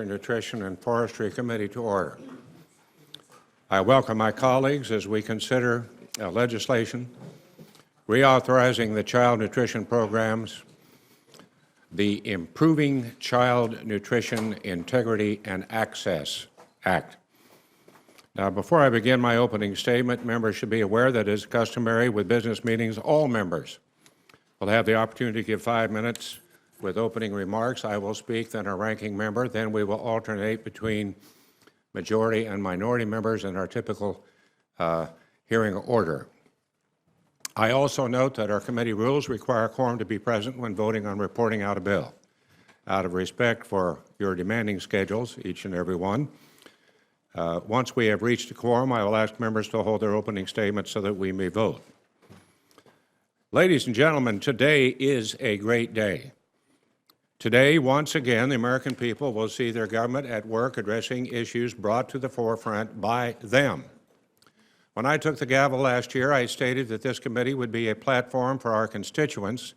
Nutrition and Forestry Committee to order. I welcome my colleagues as we consider legislation reauthorizing the child nutrition programs, the Improving Child Nutrition Integrity and Access Act. Now, before I begin my opening statement, members should be aware that, as customary with business meetings, all members will have the opportunity to give 5 minutes with opening remarks. I will speak, then our ranking member. Then we will alternate between majority and minority members in our typical hearing order. I also note that our committee rules require a quorum to be present when voting on reporting out a bill. Out of respect for your demanding schedules, each and every one, once we have reached a quorum, I will ask members to hold their opening statements so that we may vote. Ladies and gentlemen, today is a great day. Today, once again, the American people will see their government at work addressing issues brought to the forefront by them. When I took the gavel last year, I stated that this committee would be a platform for our constituents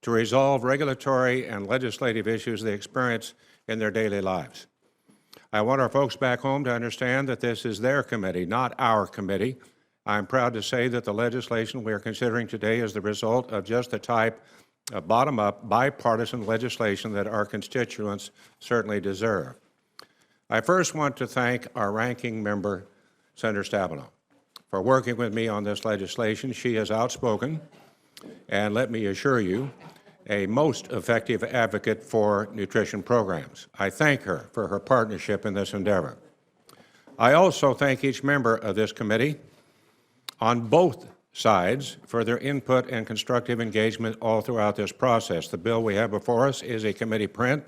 to resolve regulatory and legislative issues they experience in their daily lives. I want our folks back home to understand that this is their committee, not our committee. I'm proud to say that the legislation we are considering today is the result of just the type of bottom-up, bipartisan legislation that our constituents certainly deserve. I first want to thank our ranking member, Senator Stabenow, for working with me on this legislation. She is outspoken, and let me assure you, a most effective advocate for nutrition programs. I thank her for her partnership in this endeavor. I also thank each member of this committee on both sides for their input and constructive engagement all throughout this process. The bill we have before us is a committee print,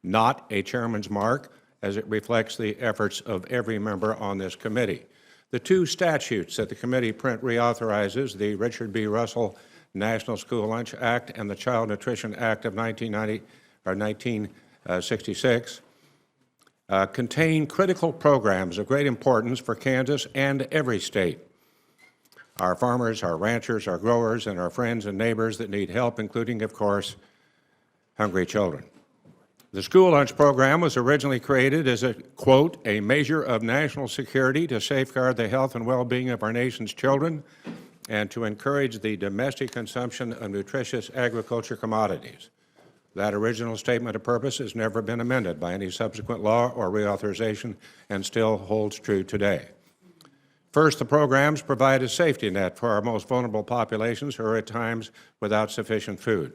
not a chairman's mark, as it reflects the efforts of every member on this committee. The two statutes that the committee print reauthorizes, the Richard B. Russell National School Lunch Act and the Child Nutrition Act of 1966, contain critical programs of great importance for Kansas and every state. Our farmers, our ranchers, our growers, and our friends and neighbors that need help, including, of course, hungry children. The school lunch program was originally created as a, quote, a measure of national security to safeguard the health and well-being of our nation's children and to encourage the domestic consumption of nutritious agriculture commodities. That original statement of purpose has never been amended by any subsequent law or reauthorization and still holds true today. First, the programs provide a safety net for our most vulnerable populations who are at times without sufficient food.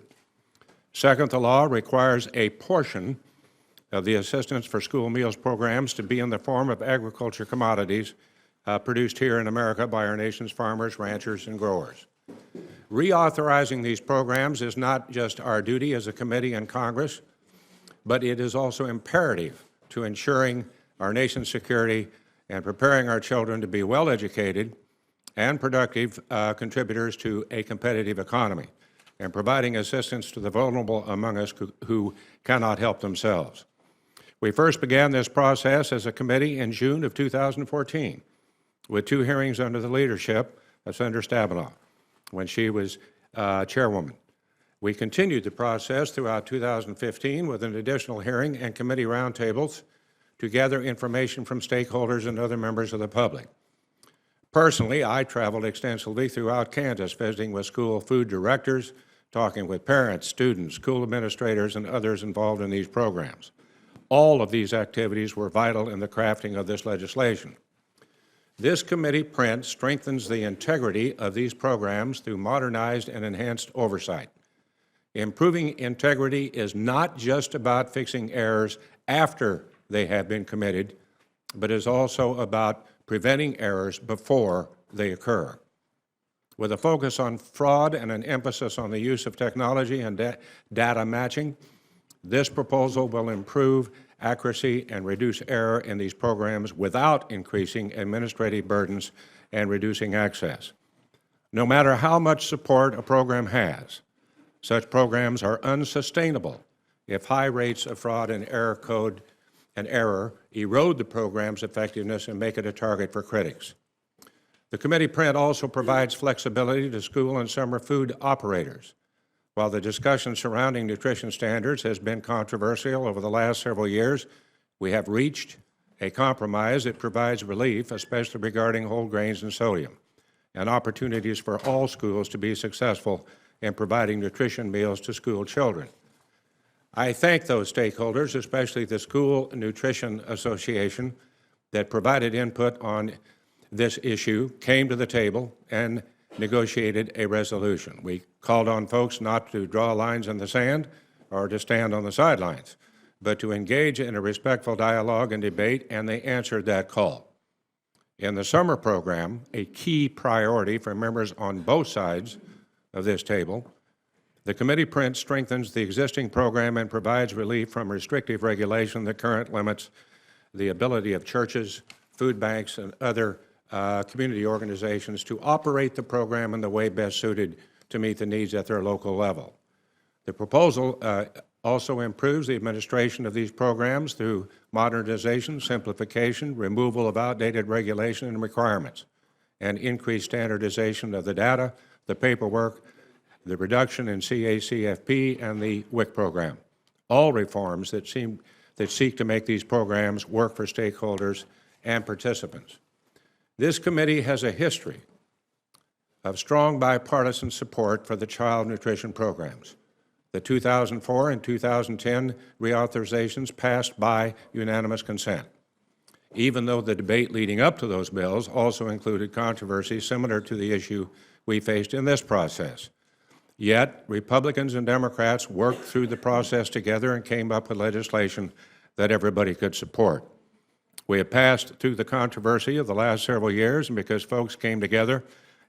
Second, the law requires a portion of the assistance for school meals programs to be in the form of agriculture commodities produced here in America by our nation's farmers, ranchers, and growers. Reauthorizing these programs is not just our duty as a committee in Congress, but it is also imperative to ensuring our nation's security and preparing our children to be well-educated and productive contributors to a competitive economy, and providing assistance to the vulnerable among us who cannot help themselves. We first began this process as a committee in June of 2014 with 2 hearings under the leadership of Senator Stabenow when she was chairwoman. We continued the process throughout 2015 with an additional hearing and committee roundtables to gather information from stakeholders and other members of the public. Personally, I traveled extensively throughout Kansas, visiting with school food directors, talking with parents, students, school administrators, and others involved in these programs. All of these activities were vital in the crafting of this legislation. This committee print strengthens the integrity of these programs through modernized and enhanced oversight. Improving integrity is not just about fixing errors after they have been committed, but is also about preventing errors before they occur. With a focus on fraud and an emphasis on the use of technology and data matching, this proposal will improve accuracy and reduce error in these programs without increasing administrative burdens and reducing access. No matter how much support a program has, such programs are unsustainable if high rates of fraud and error erode the program's effectiveness and make it a target for critics. The committee print also provides flexibility to school and summer food operators. While the discussion surrounding nutrition standards has been controversial over the last several years, We have reached a compromise that provides relief, especially regarding whole grains and sodium, and opportunities for all schools to be successful in providing nutrition meals to school children. I thank those stakeholders, especially the School Nutrition Association, that provided input on this issue, came to the table, and negotiated a resolution. We called on folks not to draw lines in the sand or to stand on the sidelines, but to engage in a respectful dialogue and debate, and they answered that call. In the summer program, a key priority for members on both sides of this table, the committee print strengthens the existing program and provides relief from restrictive regulation that currently limits the ability of churches, food banks, and other community organizations to operate the program in the way best suited to meet the needs at their local level. The proposal also improves the administration of these programs through modernization, simplification, removal of outdated regulation and requirements, and increased standardization of the data, the paperwork, the reduction in CACFP, and the WIC program. All reforms that seek to make these programs work for stakeholders and participants. This committee has a history of strong bipartisan support for the child nutrition programs. The 2004 and 2010 reauthorizations passed by unanimous consent, even though the debate leading up to those bills also included controversy similar to the issue we faced in this process. Yet, Republicans and Democrats worked through the process together and came up with legislation that everybody could support. We have passed through the controversy of the last several years, and because folks came together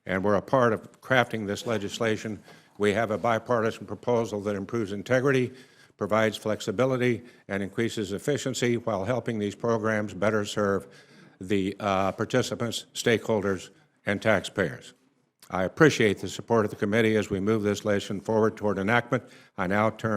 and were a part of crafting this legislation, we have a bipartisan proposal that improves integrity, provides flexibility, and increases efficiency while helping these programs better serve the participants, stakeholders, and taxpayers. I appreciate the support of the committee as we move this legislation forward toward enactment. I now turn